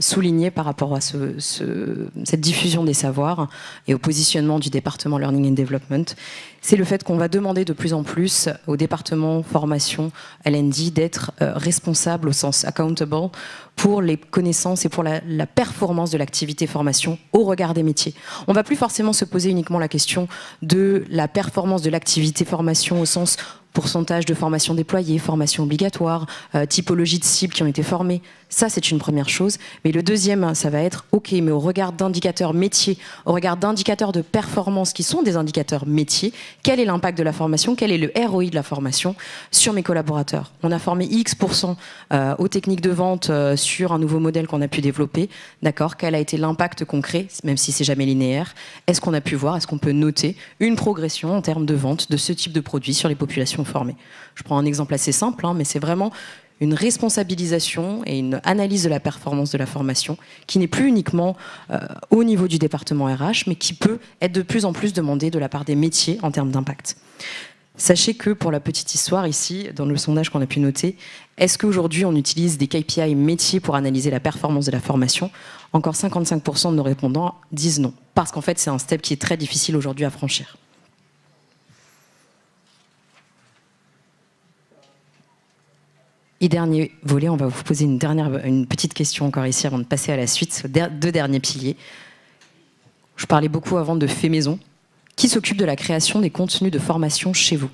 souligner par rapport à cette diffusion des savoirs et au positionnement du département Learning and Development, c'est le fait qu'on va demander de plus en plus au département formation L&D d'être responsable au sens accountable pour les connaissances et pour la performance de l'activité formation au regard des métiers. On ne va plus forcément se poser uniquement la question de la performance de l'activité formation au sens pourcentage de formation déployée, formation obligatoire, typologie de cibles qui ont été formées. Ça, c'est une première chose. Mais le deuxième, ça va être, OK, mais au regard d'indicateurs métiers, au regard d'indicateurs de performance qui sont des indicateurs métiers, quel est l'impact de la formation, quel est le ROI de la formation sur mes collaborateurs? On a formé X% aux techniques de vente sur un nouveau modèle qu'on a pu développer. D'accord? Quel a été l'impact concret, même si c'est jamais linéaire? Est-ce qu'on a pu voir, est-ce qu'on peut noter une progression en termes de vente de ce type de produit sur les populations formées? Je prends un exemple assez simple, mais c'est vraiment une responsabilisation et une analyse de la performance de la formation qui n'est plus uniquement au niveau du département RH, mais qui peut être de plus en plus demandée de la part des métiers en termes d'impact. Sachez que, pour la petite histoire ici, dans le sondage qu'on a pu noter, est-ce qu'aujourd'hui on utilise des KPI métiers pour analyser la performance de la formation? Encore 55% de nos répondants disent non, parce qu'en fait c'est un step qui est très difficile aujourd'hui à franchir. Et dernier volet, on va vous poser une petite question encore ici avant de passer à la suite, deux derniers piliers. Je parlais beaucoup avant de fait maison. Qui s'occupe de la création des contenus de formation chez vous?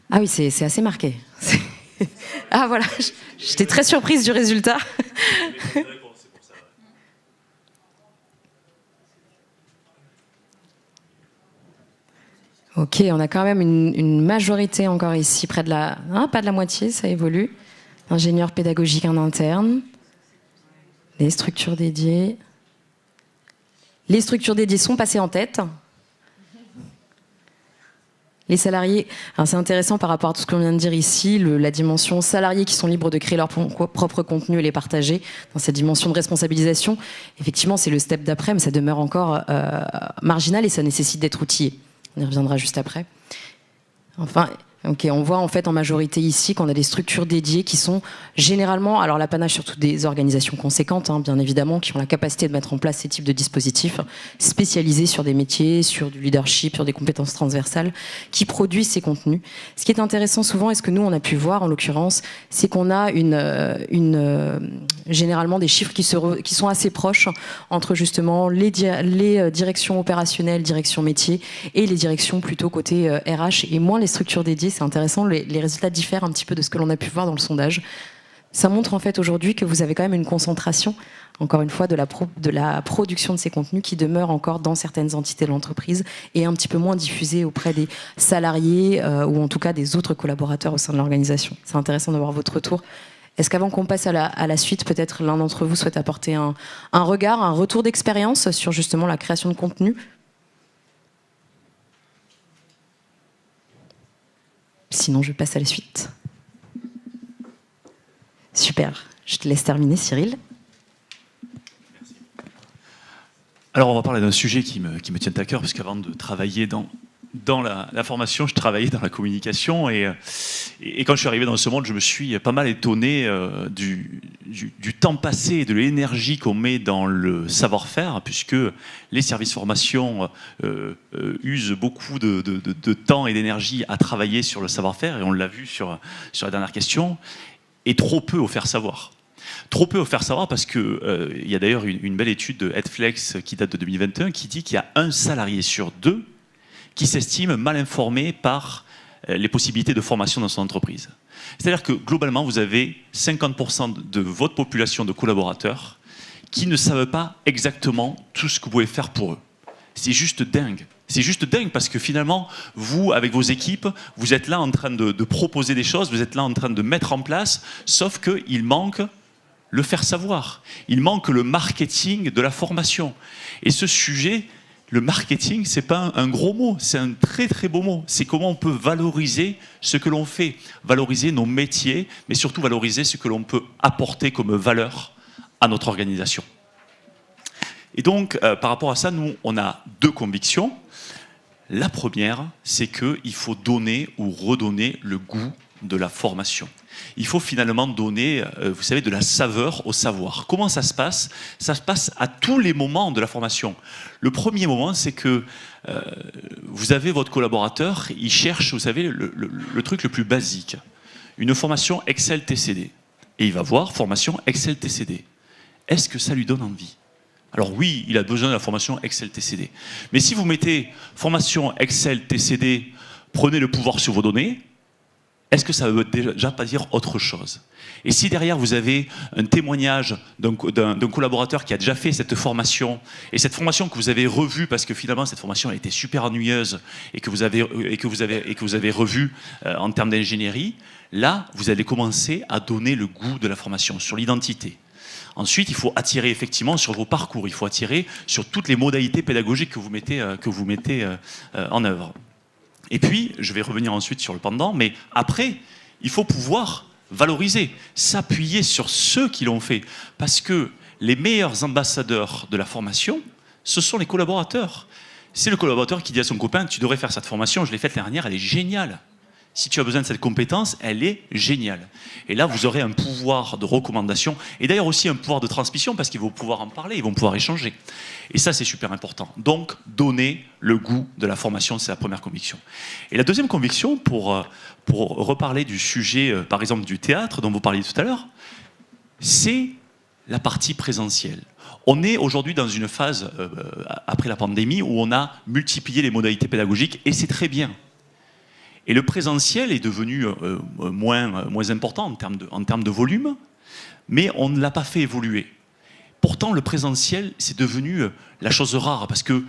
Ah oui, c'est assez marqué. Ah voilà, j'étais très surprise du résultat. Ok, on a quand même une majorité encore ici, près de la... pas de la moitié, ça évolue. Ingénieur pédagogique en interne. Les structures dédiées. Les structures dédiées sont passées en tête. Les salariés, c'est intéressant par rapport à tout ce qu'on vient de dire ici, la dimension salariés qui sont libres de créer leur propre contenu et les partager, dans cette dimension de responsabilisation. Effectivement, c'est le step d'après, mais ça demeure encore marginal et ça nécessite d'être outillé. On y reviendra juste après. Enfin, ok, on voit en fait en majorité ici qu'on a des structures dédiées qui sont généralement, alors l'apanage surtout des organisations conséquentes, bien évidemment, qui ont la capacité de mettre en place ces types de dispositifs spécialisés sur des métiers, sur du leadership, sur des compétences transversales, qui produisent ces contenus. Ce qui est intéressant souvent, et ce que nous on a pu voir en l'occurrence, c'est qu'on a généralement des chiffres qui sont assez proches entre justement les directions opérationnelles, directions métiers, et les directions plutôt côté RH, et moins les structures dédiées. C'est intéressant, les résultats diffèrent un petit peu de ce que l'on a pu voir dans le sondage. Ça montre en fait aujourd'hui que vous avez quand même une concentration, encore une fois, de la production de ces contenus qui demeure encore dans certaines entités de l'entreprise et un petit peu moins diffusée auprès des salariés ou en tout cas des autres collaborateurs au sein de l'organisation. C'est intéressant d'avoir votre retour. Est-ce qu'avant qu'on passe à la suite, peut-être l'un d'entre vous souhaite apporter un regard, un retour d'expérience sur justement la création de contenu ? Sinon, je passe à la suite. Super. Je te laisse terminer, Cyril. Merci. Alors, on va parler d'un sujet qui me tient à cœur, parce qu'avant de travailler dans dans la formation, je travaillais dans la communication et quand je suis arrivé dans ce monde, je me suis pas mal étonné du temps passé et de l'énergie qu'on met dans le savoir-faire, puisque les services formation usent beaucoup de temps et d'énergie à travailler sur le savoir-faire, et on l'a vu sur la dernière question, et trop peu au faire savoir. Trop peu au faire savoir parce qu'il y a d'ailleurs une belle étude de Headflex qui date de 2021 qui dit qu'il y a 1 salarié sur 2 qui s'estime mal informé par les possibilités de formation dans son entreprise. C'est-à-dire que globalement, vous avez 50% de votre population de collaborateurs qui ne savent pas exactement tout ce que vous pouvez faire pour eux. C'est juste dingue. C'est juste dingue parce que finalement, vous, avec vos équipes, vous êtes là en train de proposer des choses, vous êtes là en train de mettre en place, sauf qu'il manque le faire savoir. Il manque le marketing de la formation. Et ce sujet, le marketing, c'est pas un gros mot, c'est un très très beau mot. C'est comment on peut valoriser ce que l'on fait, valoriser nos métiers, mais surtout valoriser ce que l'on peut apporter comme valeur à notre organisation. Et donc, par rapport à ça, nous, on a 2 convictions. La première, c'est qu'il faut donner ou redonner le goût de la formation. Il faut finalement donner, vous savez, de la saveur au savoir. Comment ça se passe ? Ça se passe à tous les moments de la formation. Le premier moment, c'est que vous avez votre collaborateur, il cherche, vous savez, le truc le plus basique. Une formation Excel TCD. Et il va voir formation Excel TCD. Est-ce que ça lui donne envie ? Alors oui, il a besoin de la formation Excel TCD. Mais si vous mettez formation Excel TCD, prenez le pouvoir sur vos données, est-ce que ça ne veut déjà pas dire autre chose ? Et si derrière vous avez un témoignage d'un collaborateur qui a déjà fait cette formation, et cette formation que vous avez revue parce que finalement cette formation a été super ennuyeuse et que vous avez revue en termes d'ingénierie, là vous allez commencer à donner le goût de la formation sur l'identité. Ensuite, il faut attirer effectivement sur vos parcours, il faut attirer sur toutes les modalités pédagogiques que vous mettez en œuvre. Et puis, je vais revenir ensuite sur le pendant, mais après, il faut pouvoir valoriser, s'appuyer sur ceux qui l'ont fait. Parce que les meilleurs ambassadeurs de la formation, ce sont les collaborateurs. C'est le collaborateur qui dit à son copain, tu devrais faire cette formation, je l'ai faite l'année dernière, elle est géniale. Si tu as besoin de cette compétence, elle est géniale. Et là, vous aurez un pouvoir de recommandation, et d'ailleurs aussi un pouvoir de transmission, parce qu'ils vont pouvoir en parler, ils vont pouvoir échanger. Et ça, c'est super important. Donc, donner le goût de la formation, c'est la première conviction. Et la deuxième conviction, pour reparler du sujet, par exemple, du théâtre, dont vous parliez tout à l'heure, c'est la partie présentielle. On est aujourd'hui dans une phase, après la pandémie, où on a multiplié les modalités pédagogiques, et c'est très bien. Et le présentiel est devenu moins important en termes de volume, mais on ne l'a pas fait évoluer. Pourtant, le présentiel, c'est devenu la chose rare, parce que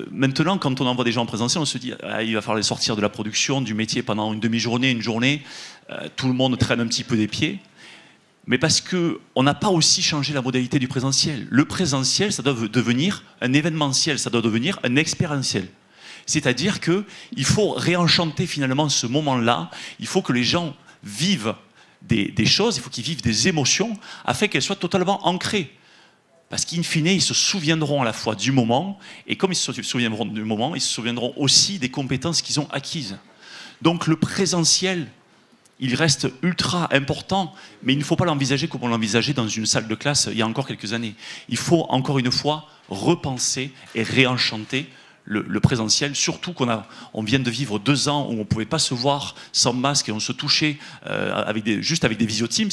maintenant, quand on envoie des gens en présentiel, on se dit il va falloir les sortir de la production, du métier pendant une demi-journée, une journée, tout le monde traîne un petit peu des pieds. Mais parce qu'on n'a pas aussi changé la modalité du présentiel. Le présentiel, ça doit devenir un événementiel, ça doit devenir un expérientiel. C'est-à-dire qu'il faut réenchanter finalement ce moment-là, il faut que les gens vivent des choses, il faut qu'ils vivent des émotions afin qu'elles soient totalement ancrées. Parce qu'in fine, ils se souviendront à la fois du moment, et comme ils se souviendront du moment, ils se souviendront aussi des compétences qu'ils ont acquises. Donc le présentiel, il reste ultra important, mais il ne faut pas l'envisager comme on l'envisageait dans une salle de classe il y a encore quelques années. Il faut encore une fois repenser et réenchanter le présentiel, surtout qu'on vient de vivre 2 ans où on ne pouvait pas se voir sans masque et on se touchait juste avec des visio Teams.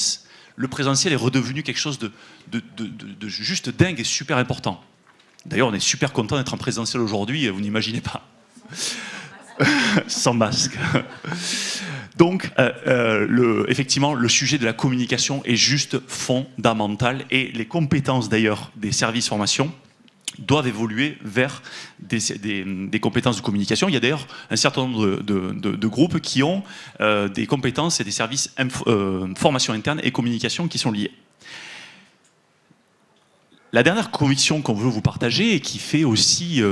Le présentiel est redevenu quelque chose de juste dingue et super important. D'ailleurs, on est super content d'être en présentiel aujourd'hui, vous n'imaginez pas. Sans masque. Donc, effectivement, le sujet de la communication est juste fondamental et les compétences d'ailleurs des services formation doivent évoluer vers des compétences de communication. Il y a d'ailleurs un certain nombre de groupes qui ont des compétences et des services formation interne et communication qui sont liés. La dernière conviction qu'on veut vous partager et qui fait aussi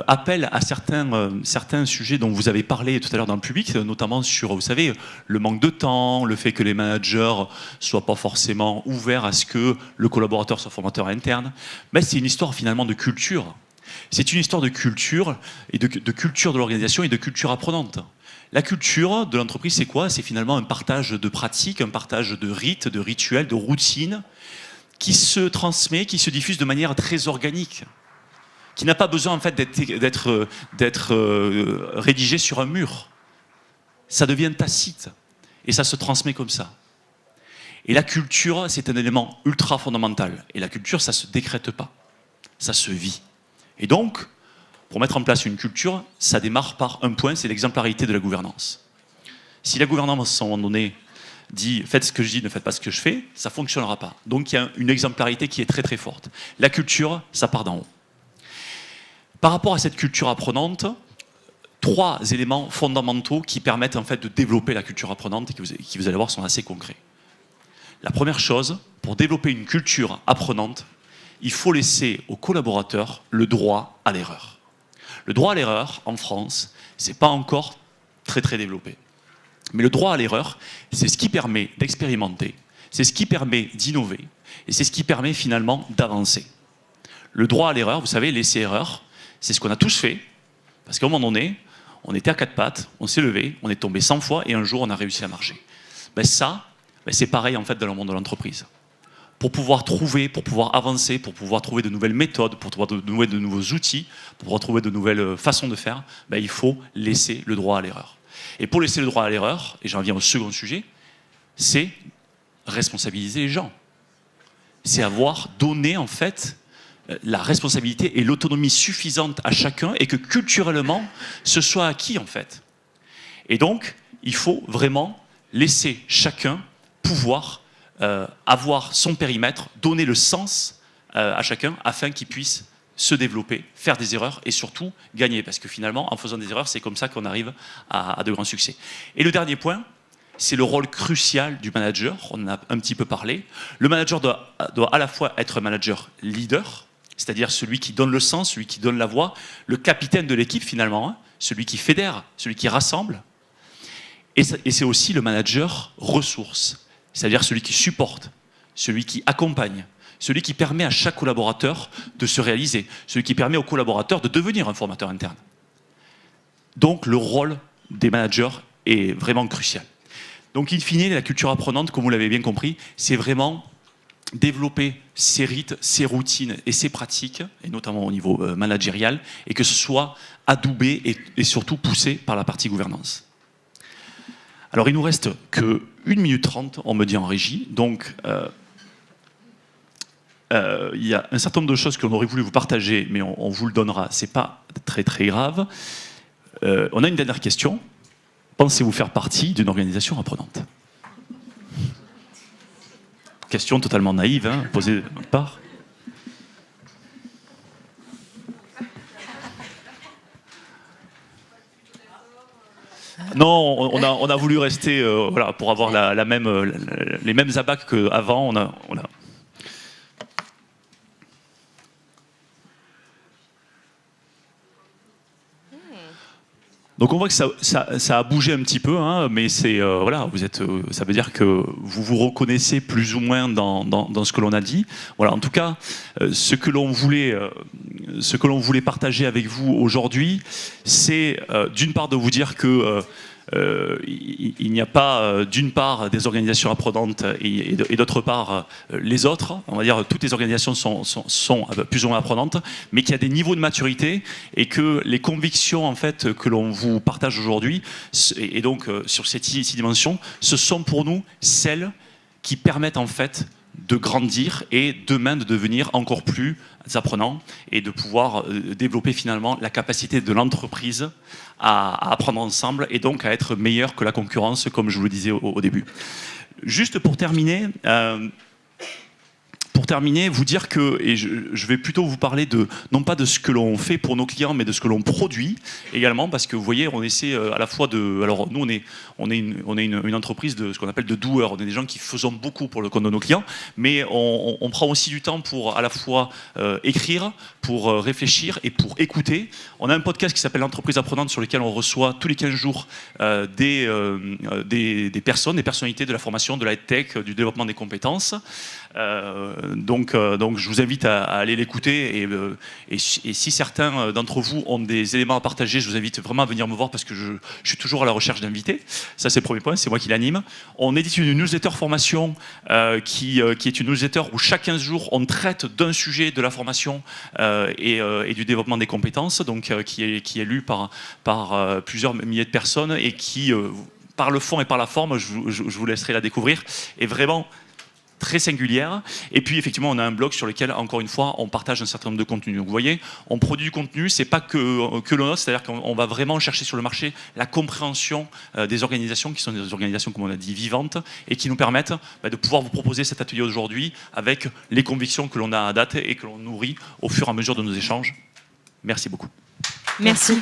appel à certains sujets dont vous avez parlé tout à l'heure dans le public, notamment sur, vous savez, le manque de temps, le fait que les managers soient pas forcément ouverts à ce que le collaborateur soit formateur interne. Mais c'est une histoire finalement de culture. C'est une histoire de culture, et de culture de l'organisation et de culture apprenante. La culture de l'entreprise, c'est quoi? C'est finalement un partage de pratiques, un partage de rites, de rituels, de routines, qui se transmet, qui se diffuse de manière très organique, qui n'a pas besoin en fait d'être rédigé sur un mur. Ça devient tacite, et ça se transmet comme ça. Et la culture, c'est un élément ultra fondamental. Et la culture, ça ne se décrète pas, ça se vit. Et donc, pour mettre en place une culture, ça démarre par un point, c'est l'exemplarité de la gouvernance. Si la gouvernance, à un moment donné, dit « faites ce que je dis, ne faites pas ce que je fais », ça ne fonctionnera pas. Donc il y a une exemplarité qui est très très forte. La culture, ça part d'en haut. Par rapport à cette culture apprenante, 3 éléments fondamentaux qui permettent en fait de développer la culture apprenante et qui vous allez voir sont assez concrets. La première chose, pour développer une culture apprenante, il faut laisser aux collaborateurs le droit à l'erreur. Le droit à l'erreur, en France, ce n'est pas encore très très développé. Mais le droit à l'erreur, c'est ce qui permet d'expérimenter, c'est ce qui permet d'innover, et c'est ce qui permet finalement d'avancer. Le droit à l'erreur, vous savez, laisser erreur, c'est ce qu'on a tous fait, parce qu'à un moment donné, on était à 4 pattes, on s'est levé, on est tombé 100 fois, et un jour, on a réussi à marcher. C'est pareil en fait dans le monde de l'entreprise. Pour pouvoir trouver, pour pouvoir avancer, pour pouvoir trouver de nouvelles méthodes, pour pouvoir trouver de nouveaux outils, pour pouvoir trouver de nouvelles façons de faire, il faut laisser le droit à l'erreur. Et pour laisser le droit à l'erreur, et j'en viens au second sujet, c'est responsabiliser les gens. C'est avoir donné en fait la responsabilité et l'autonomie suffisante à chacun et que culturellement, ce soit acquis en fait. Et donc, il faut vraiment laisser chacun pouvoir avoir son périmètre, donner le sens à chacun afin qu'il puisse se développer, faire des erreurs et surtout gagner. Parce que finalement, en faisant des erreurs, c'est comme ça qu'on arrive à de grands succès. Et le dernier point, c'est le rôle crucial du manager. On en a un petit peu parlé. Le manager doit à la fois être un manager leader, c'est-à-dire celui qui donne le sens, celui qui donne la voix, le capitaine de l'équipe finalement, hein, celui qui fédère, celui qui rassemble. Et c'est aussi le manager ressource, c'est-à-dire celui qui supporte, celui qui accompagne, celui qui permet à chaque collaborateur de se réaliser, celui qui permet aux collaborateurs de devenir un formateur interne. Donc le rôle des managers est vraiment crucial. Donc in fine, la culture apprenante, comme vous l'avez bien compris, c'est vraiment développer ses rites, ses routines et ses pratiques, et notamment au niveau managérial, et que ce soit adoubé et surtout poussé par la partie gouvernance. Alors il nous reste que 1 minute 30, on me dit en régie, donc il y a un certain nombre de choses qu'on aurait voulu vous partager, mais on vous le donnera, c'est pas très très grave. On a une dernière question. Pensez-vous faire partie d'une organisation apprenante? Question totalement naïve, hein, posée de notre part. Non, on a voulu rester voilà, pour avoir les mêmes abacs qu'avant. Donc on voit que ça a bougé un petit peu, hein, mais c'est voilà, ça veut dire que vous vous reconnaissez plus ou moins dans ce que l'on a dit. Voilà, en tout cas, ce que l'on voulait partager avec vous aujourd'hui, c'est d'une part de vous dire que il n'y a pas d'une part des organisations apprenantes et d'autre part les autres. On va dire toutes les organisations sont plus ou moins apprenantes, mais qu'il y a des niveaux de maturité et que les convictions en fait que l'on vous partage aujourd'hui et donc sur ces 6 dimensions, ce sont pour nous celles qui permettent en fait de grandir et demain de devenir encore plus apprenants et de pouvoir développer finalement la capacité de l'entreprise à apprendre ensemble et donc à être meilleur que la concurrence, comme je vous le disais au début. Juste pour terminer, vous dire que, et je vais plutôt vous parler non pas de ce que l'on fait pour nos clients, mais de ce que l'on produit également, parce que vous voyez, on essaie à la fois de... Alors nous, on est une entreprise de ce qu'on appelle de doueurs, on est des gens qui faisons beaucoup pour le compte de nos clients, mais on prend aussi du temps pour à la fois écrire, pour réfléchir et pour écouter. On a un podcast qui s'appelle l'entreprise apprenante sur lequel on reçoit tous les 15 jours des personnes, des personnalités de la formation, de la tech, du développement des compétences. Donc je vous invite à aller l'écouter et si certains d'entre vous ont des éléments à partager, je vous invite vraiment à venir me voir parce que je suis toujours à la recherche d'invités. Ça c'est le premier point, c'est moi qui l'anime. On édite une newsletter formation qui est une newsletter où chaque 15 jours on traite d'un sujet de la formation et du développement des compétences, donc qui est lu par plusieurs milliers de personnes et qui, par le fond et par la forme, je vous laisserai la découvrir, est vraiment très singulière. Et puis effectivement on a un blog sur lequel encore une fois on partage un certain nombre de contenus. Donc vous voyez, on produit du contenu, c'est pas que le nôtre, c'est-à-dire qu'on va vraiment chercher sur le marché la compréhension des organisations qui sont des organisations, comme on a dit, vivantes et qui nous permettent de pouvoir vous proposer cet atelier aujourd'hui avec les convictions que l'on a à date et que l'on nourrit au fur et à mesure de nos échanges. Merci beaucoup. Merci.